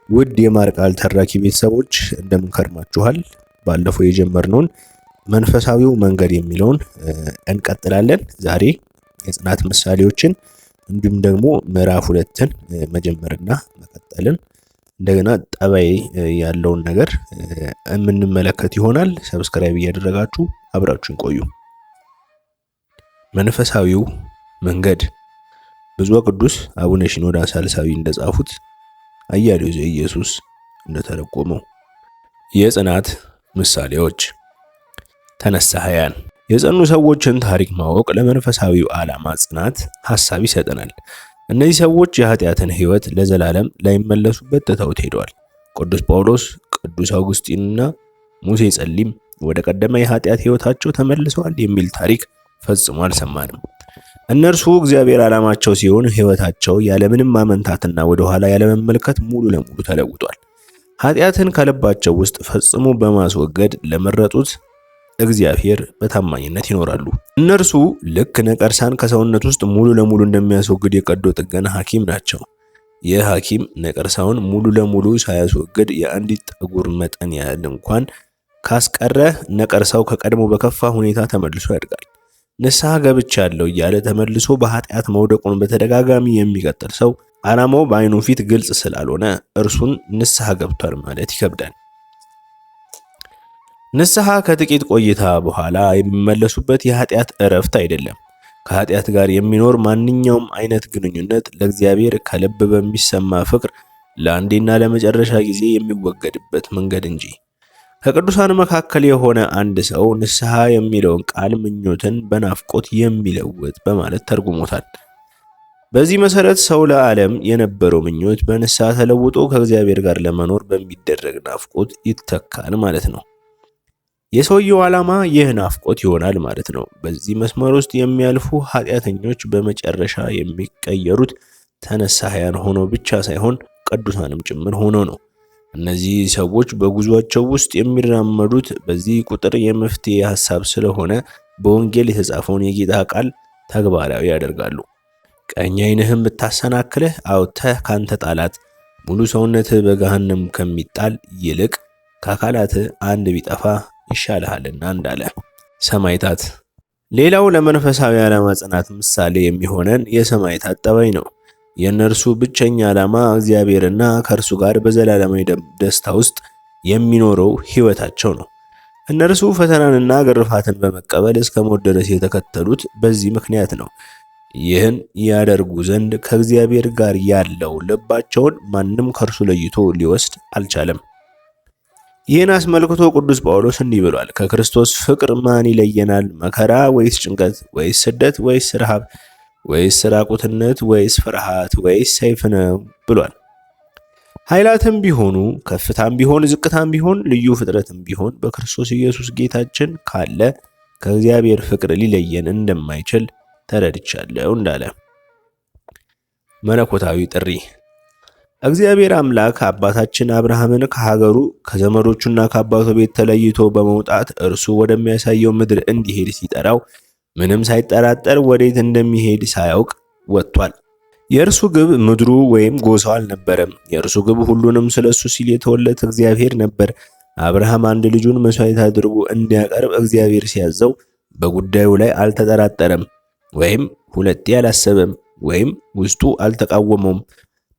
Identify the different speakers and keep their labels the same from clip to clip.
Speaker 1: ውድ የማር ቃል ተራኪ ቤተሰቦች እንደምን ከርማችኋል? ባለፈው የጀመርነውን መንፈሳዊው መንገድ የሚለውን እንቀጥላለን። ዛሬ የጽናት ምሳሌዎችን እንዲሁም ደግሞ ምዕራፍ 2ን መጀመርና መቀጠልን እንደገና ጠባይ ያለውን ነገር የምንመለከት ይሆናል። ሰብስክራይብ እያደረጋችሁ አብራችሁን ቆዩ። መንፈሳዊው መንገድ ብፁዕ ቅዱስ አቡነ ሽኖዳ ሳልሳዊ እንደጻፉት አያሌው ዘኢየሱስ እንደተረጎመው የጽናት ምሳሌዎች ተነሳሃያን የጸኑ ሰዎችን ታሪክ ማወቅ ለመንፈሳዊው ዓላማ ጽናት ሐሳብ ይሰጠናል። እነዚህ ሰዎች የኃጢአትን ሕይወት ለዘላለም ላይመለሱበት ትተውት ሄደዋል። ቅዱስ ጳውሎስ፣ ቅዱስ አውግስጢንና ሙሴ ጸሊም ወደ ቀደመ የኃጢአት ሕይወታቸው ተመልሰዋል የሚል ታሪክ ፈጽሞ አልሰማንም። እነርሱ እግዚአብሔር ዓላማቸው ሲሆን ሕይወታቸው ያለምንም ማመንታትና ወደ ኋላ ያለመመልከት ሙሉ ለሙሉ ተለውጧል። ኃጢአትን ከልባቸው ውስጥ ፈጽሞ በማስወገድ ለመረጡት እግዚአብሔር በታማኝነት ይኖራሉ። እነርሱ ልክ ነቀርሳን ከሰውነት ውስጥ ሙሉ ለሙሉ እንደሚያስወግድ የቀዶ ጥገና ሐኪም ናቸው። ይህ ሐኪም ነቀርሳውን ሙሉ ለሙሉ ሳያስወግድ የአንዲት ጠጉር መጠን ያህል እንኳን ካስቀረ ነቀርሳው ከቀድሞ በከፋ ሁኔታ ተመልሶ ያድጋል። ንስሐ ገብቻለሁ እያለ ተመልሶ በኃጢአት መውደቁን በተደጋጋሚ የሚቀጥል ሰው ዓላማው በዓይኑ ፊት ግልጽ ስላልሆነ እርሱን ንስሐ ገብቷል ማለት ይከብዳል። ንስሐ ከጥቂት ቆይታ በኋላ የሚመለሱበት የኃጢአት እረፍት አይደለም። ከኃጢአት ጋር የሚኖር ማንኛውም አይነት ግንኙነት ለእግዚአብሔር ከልብ በሚሰማ ፍቅር ለአንዴና ለመጨረሻ ጊዜ የሚወገድበት መንገድ እንጂ። ከቅዱሳን መካከል የሆነ አንድ ሰው ንስሐ የሚለውን ቃል ምኞትን በናፍቆት የሚለውጥ በማለት ተርጉሞታል። በዚህ መሰረት ሰው ለዓለም የነበረው ምኞት በንስሐ ተለውጦ ከእግዚአብሔር ጋር ለመኖር በሚደረግ ናፍቆት ይተካል ማለት ነው። የሰውየው ዓላማ ይህ ናፍቆት ይሆናል ማለት ነው። በዚህ መስመር ውስጥ የሚያልፉ ኃጢአተኞች በመጨረሻ የሚቀየሩት ተነሳሃያን ሆኖ ብቻ ሳይሆን ቅዱሳንም ጭምር ሆኖ ነው። እነዚህ ሰዎች በጉዟቸው ውስጥ የሚራመዱት በዚህ ቁጥር የመፍትሄ ሐሳብ ስለሆነ በወንጌል የተጻፈውን የጌታ ቃል ተግባራዊ ያደርጋሉ። ቀኝ ዓይንህም ብታሰናክልህ አውጥተህ ካንተ ጣላት፣ ሙሉ ሰውነትህ በገሃነም ከሚጣል ይልቅ ከአካላትህ አንድ ቢጠፋ ይሻልሃልና እንዳለ። ሰማዕታት። ሌላው ለመንፈሳዊ ዓላማ ጽናት ምሳሌ የሚሆነን የሰማዕታት ጠባይ ነው። የእነርሱ ብቸኛ ዓላማ እግዚአብሔርና ከእርሱ ጋር በዘላለማዊ ደስታ ውስጥ የሚኖረው ሕይወታቸው ነው። እነርሱ ፈተናንና ግርፋትን በመቀበል እስከ ሞት ድረስ የተከተሉት በዚህ ምክንያት ነው። ይህን ያደርጉ ዘንድ ከእግዚአብሔር ጋር ያለው ልባቸውን ማንም ከእርሱ ለይቶ ሊወስድ አልቻለም። ይህን አስመልክቶ ቅዱስ ጳውሎስ እንዲህ ብሏል። ከክርስቶስ ፍቅር ማን ይለየናል? መከራ ወይስ ጭንቀት ወይስ ስደት ወይስ ረሃብ ወይስ ራቁትነት ወይስ ፍርሃት ወይስ ሰይፍ ነው ብሏል። ኃይላትም ቢሆኑ ከፍታም ቢሆን ዝቅታም ቢሆን ልዩ ፍጥረትም ቢሆን በክርስቶስ ኢየሱስ ጌታችን ካለ ከእግዚአብሔር ፍቅር ሊለየን እንደማይችል ተረድቻለሁ እንዳለ። መለኮታዊ ጥሪ። እግዚአብሔር አምላክ አባታችን አብርሃምን ከሀገሩ ከዘመዶቹና ከአባቱ ቤት ተለይቶ በመውጣት እርሱ ወደሚያሳየው ምድር እንዲሄድ ሲጠራው ምንም ሳይጠራጠር ወዴት እንደሚሄድ ሳያውቅ ወጥቷል። የእርሱ ግብ ምድሩ ወይም ጎሳው አልነበረም። የእርሱ ግብ ሁሉንም ስለሱ ሲል የተወለት እግዚአብሔር ነበር። አብርሃም አንድ ልጁን መስዋዕት አድርጎ እንዲያቀርብ እግዚአብሔር ሲያዘው በጉዳዩ ላይ አልተጠራጠረም፣ ወይም ሁለቴ አላሰበም፣ ወይም ውስጡ አልተቃወመውም።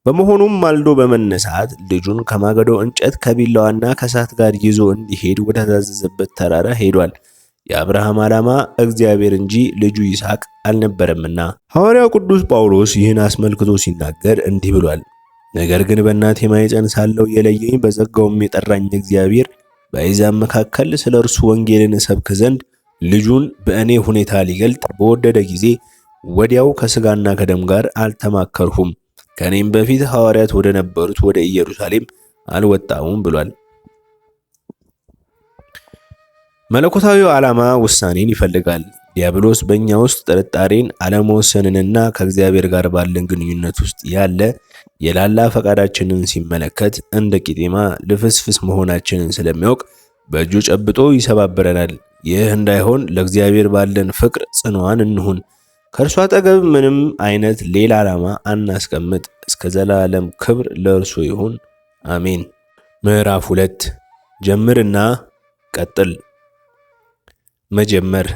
Speaker 1: በመሆኑም ማልዶ በመነሳት ልጁን ከማገዶ እንጨት ከቢላዋና ከእሳት ጋር ይዞ እንዲሄድ ወደ ታዘዘበት ተራራ ሄዷል። የአብርሃም ዓላማ እግዚአብሔር እንጂ ልጁ ይስሐቅ አልነበረምና። ሐዋርያው ቅዱስ ጳውሎስ ይህን አስመልክቶ ሲናገር እንዲህ ብሏል። ነገር ግን በእናቴ ማኅፀን ሳለሁ የለየኝ በጸጋውም የጠራኝ እግዚአብሔር በአሕዛብ መካከል ስለ እርሱ ወንጌልን እሰብክ ዘንድ ልጁን በእኔ ሁኔታ ሊገልጥ በወደደ ጊዜ ወዲያው ከሥጋና ከደም ጋር አልተማከርሁም፣ ከእኔም በፊት ሐዋርያት ወደ ነበሩት ወደ ኢየሩሳሌም አልወጣሁም ብሏል። መለኮታዊው ዓላማ ውሳኔን ይፈልጋል። ዲያብሎስ በእኛ ውስጥ ጥርጣሬን፣ አለመወሰንንና ከእግዚአብሔር ጋር ባለን ግንኙነት ውስጥ ያለ የላላ ፈቃዳችንን ሲመለከት እንደ ቂጤማ ልፍስፍስ መሆናችንን ስለሚያውቅ በእጁ ጨብጦ ይሰባብረናል። ይህ እንዳይሆን ለእግዚአብሔር ባለን ፍቅር ጽኑዓን እንሁን። ከእርሱ አጠገብ ምንም አይነት ሌላ ዓላማ አናስቀምጥ። እስከ ዘላለም ክብር ለእርሱ ይሁን፣ አሜን። ምዕራፍ 2 ጀምርና ቀጥል። መጀመር።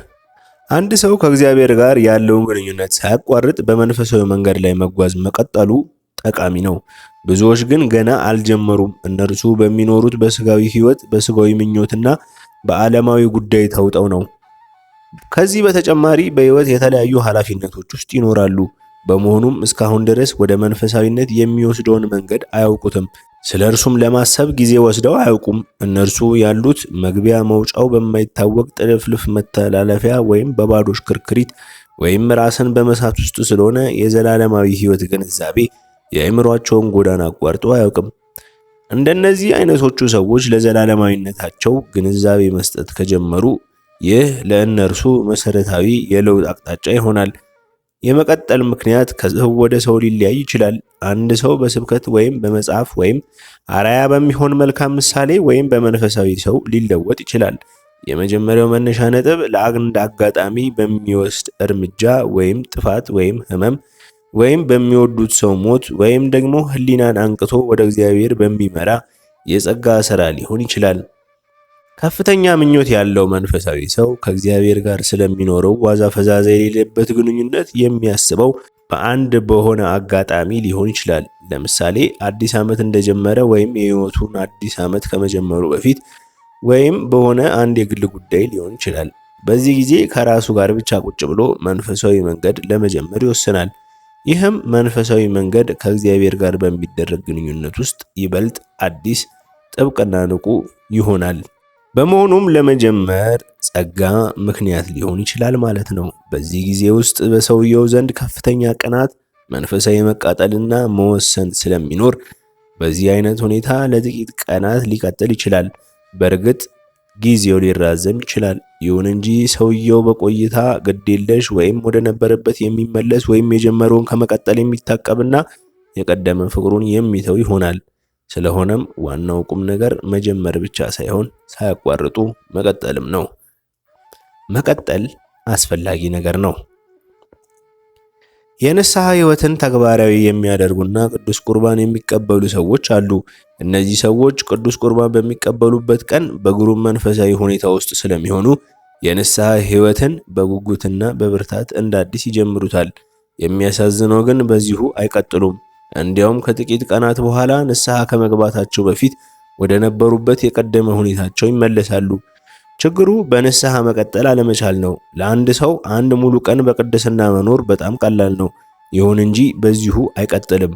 Speaker 1: አንድ ሰው ከእግዚአብሔር ጋር ያለውን ግንኙነት ሳያቋርጥ በመንፈሳዊ መንገድ ላይ መጓዝ መቀጠሉ ጠቃሚ ነው። ብዙዎች ግን ገና አልጀመሩም። እነርሱ በሚኖሩት በስጋዊ ሕይወት፣ በስጋዊ ምኞትና በዓለማዊ ጉዳይ ተውጠው ነው። ከዚህ በተጨማሪ በሕይወት የተለያዩ ኃላፊነቶች ውስጥ ይኖራሉ። በመሆኑም እስካሁን ድረስ ወደ መንፈሳዊነት የሚወስደውን መንገድ አያውቁትም። ስለ እርሱም ለማሰብ ጊዜ ወስደው አያውቁም። እነርሱ ያሉት መግቢያ መውጫው በማይታወቅ ጥልፍልፍ መተላለፊያ ወይም በባዶ ሽክርክሪት ወይም ራስን በመሳት ውስጥ ስለሆነ የዘላለማዊ ሕይወት ግንዛቤ የአእምሯቸውን ጎዳና አቋርጦ አያውቅም። እንደነዚህ አይነቶቹ ሰዎች ለዘላለማዊነታቸው ግንዛቤ መስጠት ከጀመሩ ይህ ለእነርሱ መሰረታዊ የለውጥ አቅጣጫ ይሆናል። የመቀጠል ምክንያት ከሰው ወደ ሰው ሊለያይ ይችላል። አንድ ሰው በስብከት ወይም በመጽሐፍ ወይም አራያ በሚሆን መልካም ምሳሌ ወይም በመንፈሳዊ ሰው ሊለወጥ ይችላል። የመጀመሪያው መነሻ ነጥብ ለአንድ አጋጣሚ በሚወስድ እርምጃ ወይም ጥፋት ወይም ሕመም ወይም በሚወዱት ሰው ሞት ወይም ደግሞ ሕሊናን አንቅቶ ወደ እግዚአብሔር በሚመራ የጸጋ ሥራ ሊሆን ይችላል። ከፍተኛ ምኞት ያለው መንፈሳዊ ሰው ከእግዚአብሔር ጋር ስለሚኖረው ዋዛ ፈዛዛ የሌለበት ግንኙነት የሚያስበው በሆነ አጋጣሚ ሊሆን ይችላል። ለምሳሌ አዲስ ዓመት እንደጀመረ ወይም የሕይወቱን አዲስ ዓመት ከመጀመሩ በፊት ወይም በሆነ አንድ የግል ጉዳይ ሊሆን ይችላል። በዚህ ጊዜ ከራሱ ጋር ብቻ ቁጭ ብሎ መንፈሳዊ መንገድ ለመጀመር ይወስናል። ይህም መንፈሳዊ መንገድ ከእግዚአብሔር ጋር በሚደረግ ግንኙነት ውስጥ ይበልጥ አዲስ፣ ጥብቅና ንቁ ይሆናል። በመሆኑም ለመጀመር ጸጋ ምክንያት ሊሆን ይችላል ማለት ነው። በዚህ ጊዜ ውስጥ በሰውየው ዘንድ ከፍተኛ ቅናት፣ መንፈሳዊ መቃጠልና መወሰን ስለሚኖር በዚህ አይነት ሁኔታ ለጥቂት ቀናት ሊቀጥል ይችላል። በእርግጥ ጊዜው ሊራዘም ይችላል። ይሁን እንጂ ሰውየው በቆይታ ግዴለሽ ወይም ወደ ነበረበት የሚመለስ ወይም የጀመረውን ከመቀጠል የሚታቀብና የቀደመ ፍቅሩን የሚተው ይሆናል። ስለሆነም ዋናው ቁም ነገር መጀመር ብቻ ሳይሆን ሳያቋርጡ መቀጠልም ነው። መቀጠል አስፈላጊ ነገር ነው። የንስሐ ሕይወትን ተግባራዊ የሚያደርጉና ቅዱስ ቁርባን የሚቀበሉ ሰዎች አሉ። እነዚህ ሰዎች ቅዱስ ቁርባን በሚቀበሉበት ቀን በግሩም መንፈሳዊ ሁኔታ ውስጥ ስለሚሆኑ የንስሐ ሕይወትን በጉጉትና በብርታት እንደ አዲስ ይጀምሩታል። የሚያሳዝነው ግን በዚሁ አይቀጥሉም። እንዲያውም ከጥቂት ቀናት በኋላ ንስሐ ከመግባታቸው በፊት ወደ ነበሩበት የቀደመ ሁኔታቸው ይመለሳሉ። ችግሩ በንስሐ መቀጠል አለመቻል ነው። ለአንድ ሰው አንድ ሙሉ ቀን በቅድስና መኖር በጣም ቀላል ነው። ይሁን እንጂ በዚሁ አይቀጥልም።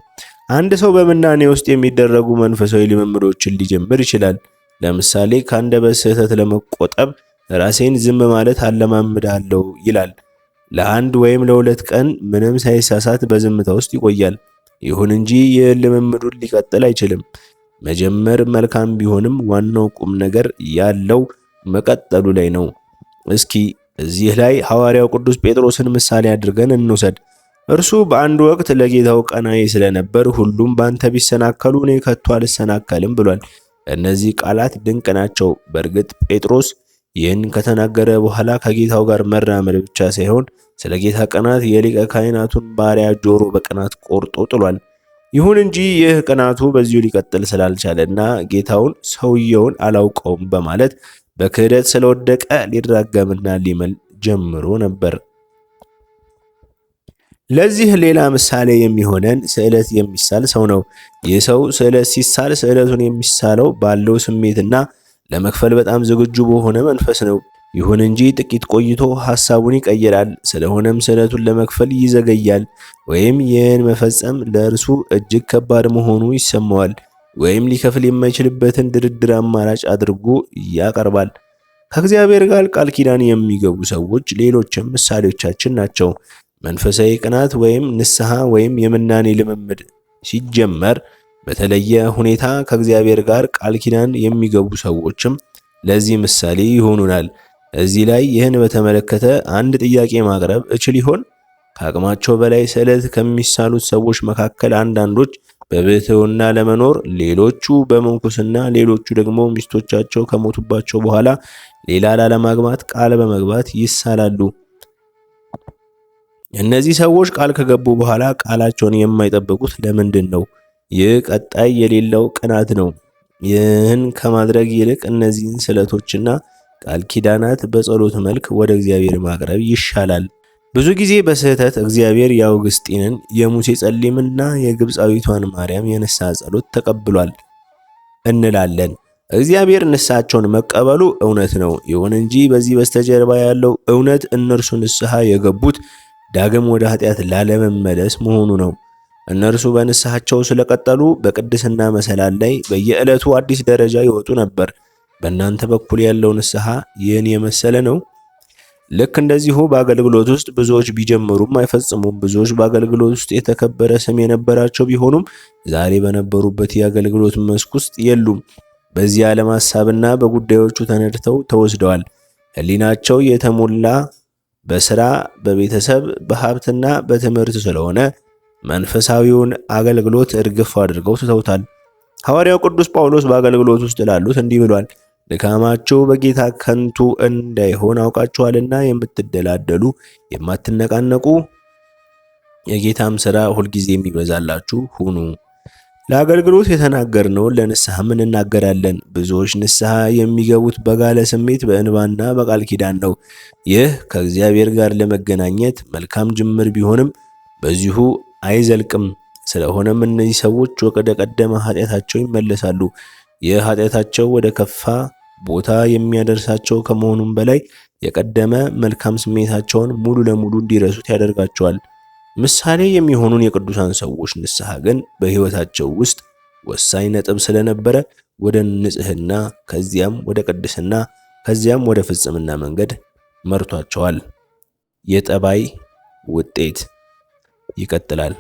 Speaker 1: አንድ ሰው በምናኔ ውስጥ የሚደረጉ መንፈሳዊ ልምምዶችን ሊጀምር ይችላል። ለምሳሌ ከአንደበት ስህተት ለመቆጠብ ራሴን ዝም ማለት አለማምዳለሁ ይላል። ለአንድ ወይም ለሁለት ቀን ምንም ሳይሳሳት በዝምታ ውስጥ ይቆያል። ይሁን እንጂ ይህ ልምምዱን ሊቀጥል አይችልም። መጀመር መልካም ቢሆንም ዋናው ቁም ነገር ያለው መቀጠሉ ላይ ነው። እስኪ እዚህ ላይ ሐዋርያው ቅዱስ ጴጥሮስን ምሳሌ አድርገን እንውሰድ። እርሱ በአንድ ወቅት ለጌታው ቀናኢ ስለነበር ሁሉም ባንተ ቢሰናከሉ እኔ ከቶ አልሰናከልም ብሏል። እነዚህ ቃላት ድንቅ ናቸው። በእርግጥ ጴጥሮስ ይህን ከተናገረ በኋላ ከጌታው ጋር መራመድ ብቻ ሳይሆን ስለ ጌታ ቅናት የሊቀ ካህናቱን ባሪያ ጆሮ በቅናት ቆርጦ ጥሏል። ይሁን እንጂ ይህ ቅናቱ በዚሁ ሊቀጥል ስላልቻለና ጌታውን ሰውየውን አላውቀውም በማለት በክህደት ስለወደቀ ሊራገምና ሊምል ጀምሮ ነበር። ለዚህ ሌላ ምሳሌ የሚሆነን ስዕለት የሚሳል ሰው ነው። ይህ ሰው ስዕለት ሲሳል ስዕለቱን የሚሳለው ባለው ስሜትና ለመክፈል በጣም ዝግጁ በሆነ መንፈስ ነው። ይሁን እንጂ ጥቂት ቆይቶ ሐሳቡን ይቀይራል። ስለሆነም ስዕለቱን ለመክፈል ይዘገያል፣ ወይም ይህን መፈጸም ለእርሱ እጅግ ከባድ መሆኑ ይሰማዋል፣ ወይም ሊከፍል የማይችልበትን ድርድር አማራጭ አድርጎ ያቀርባል። ከእግዚአብሔር ጋር ቃል ኪዳን የሚገቡ ሰዎች ሌሎችም ምሳሌዎቻችን ናቸው። መንፈሳዊ ቅናት ወይም ንስሐ ወይም የምናኔ ልምምድ ሲጀመር በተለየ ሁኔታ ከእግዚአብሔር ጋር ቃል ኪዳን የሚገቡ ሰዎችም ለዚህ ምሳሌ ይሆኑናል። እዚህ ላይ ይህን በተመለከተ አንድ ጥያቄ ማቅረብ እችል ይሆን? ከአቅማቸው በላይ ስዕለት ከሚሳሉት ሰዎች መካከል አንዳንዶች በብሕትውና ለመኖር፣ ሌሎቹ በምንኩስና፣ ሌሎቹ ደግሞ ሚስቶቻቸው ከሞቱባቸው በኋላ ሌላ ላለማግባት ቃል በመግባት ይሳላሉ። እነዚህ ሰዎች ቃል ከገቡ በኋላ ቃላቸውን የማይጠብቁት ለምንድን ነው? ይህ ቀጣይ የሌለው ቅናት ነው። ይህን ከማድረግ ይልቅ እነዚህን ስዕለቶችና ቃል ኪዳናት በጸሎት መልክ ወደ እግዚአብሔር ማቅረብ ይሻላል። ብዙ ጊዜ በስህተት እግዚአብሔር የአውግስጢንን የሙሴ ጸሊምና የግብፃዊቷን ማርያም የንስሐ ጸሎት ተቀብሏል እንላለን። እግዚአብሔር ንስሐቸውን መቀበሉ እውነት ነው። ይሁን እንጂ በዚህ በስተጀርባ ያለው እውነት እነርሱ ንስሐ የገቡት ዳግም ወደ ኃጢአት ላለመመለስ መሆኑ ነው። እነርሱ በንስሐቸው ስለቀጠሉ በቅድስና መሰላል ላይ በየዕለቱ አዲስ ደረጃ ይወጡ ነበር። በእናንተ በኩል ያለው ንስሐ ይህን የመሰለ ነው? ልክ እንደዚሁ በአገልግሎት ውስጥ ብዙዎች ቢጀምሩም አይፈጽሙም። ብዙዎች በአገልግሎት ውስጥ የተከበረ ስም የነበራቸው ቢሆኑም ዛሬ በነበሩበት የአገልግሎት መስክ ውስጥ የሉም። በዚህ ዓለም ሐሳብና በጉዳዮቹ ተነድተው ተወስደዋል። ሕሊናቸው የተሞላ በሥራ፣ በቤተሰብ፣ በሀብትና በትምህርት ስለሆነ መንፈሳዊውን አገልግሎት እርግፍ አድርገው ትተውታል። ሐዋርያው ቅዱስ ጳውሎስ በአገልግሎት ውስጥ ላሉት እንዲህ ብሏል። ድካማችሁ በጌታ ከንቱ እንዳይሆን አውቃችኋልና የምትደላደሉ የማትነቃነቁ የጌታም ሥራ ሁልጊዜ የሚበዛላችሁ ሁኑ። ለአገልግሎት የተናገርነውን ለንስሐም እንናገራለን። ብዙዎች ንስሐ የሚገቡት በጋለ ስሜት በእንባና በቃል ኪዳን ነው። ይህ ከእግዚአብሔር ጋር ለመገናኘት መልካም ጅምር ቢሆንም በዚሁ አይዘልቅም። ስለሆነም እነዚህ ሰዎች ወደ ቀደመ ኃጢአታቸው ይመለሳሉ። ይህ ኃጢአታቸው ወደ ከፋ ቦታ የሚያደርሳቸው ከመሆኑም በላይ የቀደመ መልካም ስሜታቸውን ሙሉ ለሙሉ እንዲረሱት ያደርጋቸዋል። ምሳሌ የሚሆኑን የቅዱሳን ሰዎች ንስሐ ግን በሕይወታቸው ውስጥ ወሳኝ ነጥብ ስለነበረ ወደ ንጽሕና፣ ከዚያም ወደ ቅድስና፣ ከዚያም ወደ ፍጽምና መንገድ መርቷቸዋል። የጠባይ ውጤት ይቀጥላል።